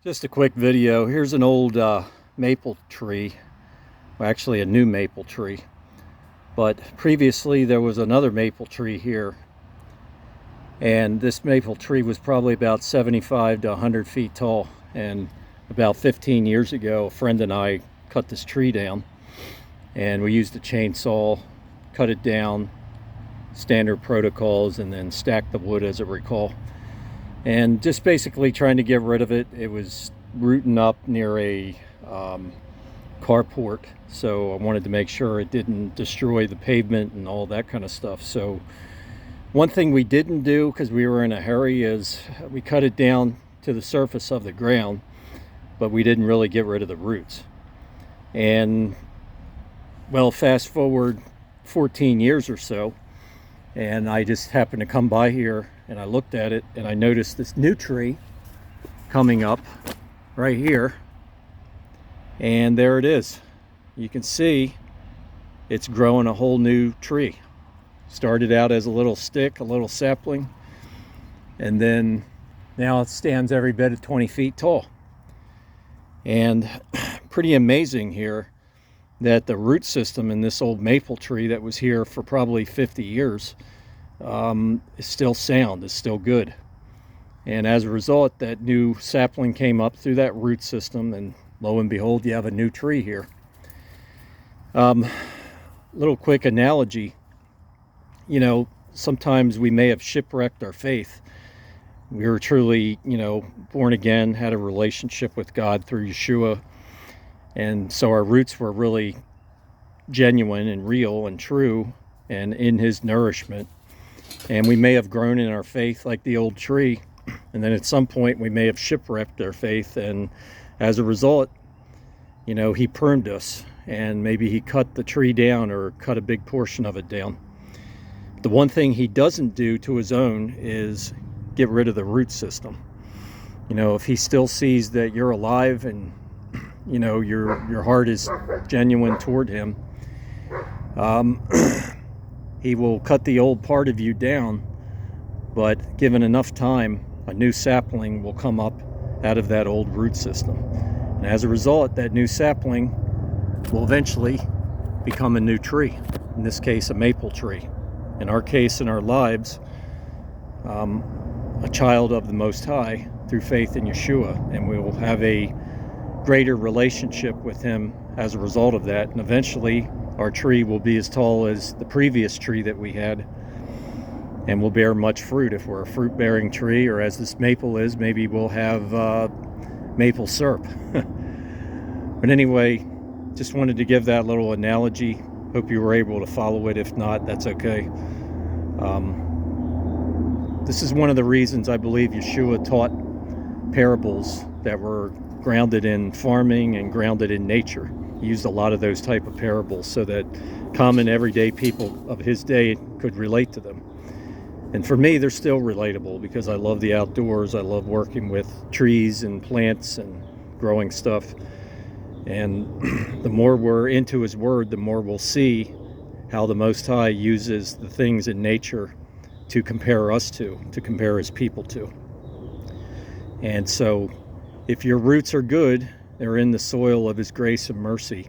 Just a quick video. Here's an old maple tree, well, actually a new maple tree, but previously there was another maple tree here, and this maple tree was probably about 75 to 100 feet tall. And about 15 years ago, a friend and I cut this tree down, and we used a chainsaw, cut it down, standard protocols, and then stacked the wood, as I recall. And just basically trying to get rid of it. It was rooting up near a carport, so I wanted to make sure it didn't destroy the pavement and all that kind of stuff. So one thing we didn't do, because we were in a hurry, is we cut it down to the surface of the ground, but we didn't really get rid of the roots. And well, fast forward 14 years or so, and I just happened to come by here and I looked at it and I noticed this new tree coming up right here, and there it is. You can see it's growing a whole new tree. Started out as a little stick, a little sapling, and then now it stands every bit of 20 feet tall. And pretty amazing here that the root system in this old maple tree that was here for probably 50 years is still sound, is still good. And as a result, that new sapling came up through that root system, and lo and behold, you have a new tree here. Little quick analogy, you know, sometimes we may have shipwrecked our faith. We were truly, born again, had a relationship with God through Yeshua, and so our roots were really genuine and real and true and in his nourishment. And we may have grown in our faith like the old tree, and then at some point we may have shipwrecked our faith, and as a result, he pruned us, and maybe he cut the tree down or cut a big portion of it down. The one thing he doesn't do to his own is get rid of the root system. If he still sees that you're alive and your heart is genuine toward him, he will cut the old part of you down, but given enough time, a new sapling will come up out of that old root system. And as a result, that new sapling will eventually become a new tree. In this case, a maple tree. In our case, in our lives, a child of the Most High through faith in Yeshua, and we will have a greater relationship with him as a result of that. And eventually, our tree will be as tall as the previous tree that we had, and will bear much fruit if we're a fruit-bearing tree, or as this maple is, maybe we'll have maple syrup. But anyway, just wanted to give that little analogy. Hope you were able to follow it. If not, that's okay. This is one of the reasons I believe Yeshua taught parables that were grounded in farming and grounded in nature. He used a lot of those type of parables so that common everyday people of his day could relate to them. And for me, they're still relatable because I love the outdoors. I love working with trees and plants and growing stuff. And the more we're into his word, the more we'll see how the Most High uses the things in nature to compare us to compare his people to. And so if your roots are good, they're in the soil of his grace and mercy.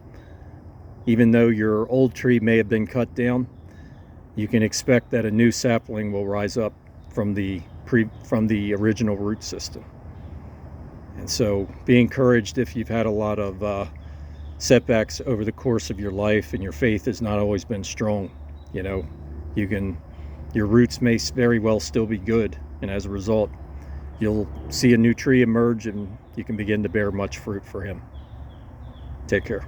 Even though your old tree may have been cut down, you can expect that a new sapling will rise up from the original root system. And so be encouraged if you've had a lot of setbacks over the course of your life and your faith has not always been strong. Your roots may very well still be good, and as a result, you'll see a new tree emerge and you can begin to bear much fruit for him. Take care.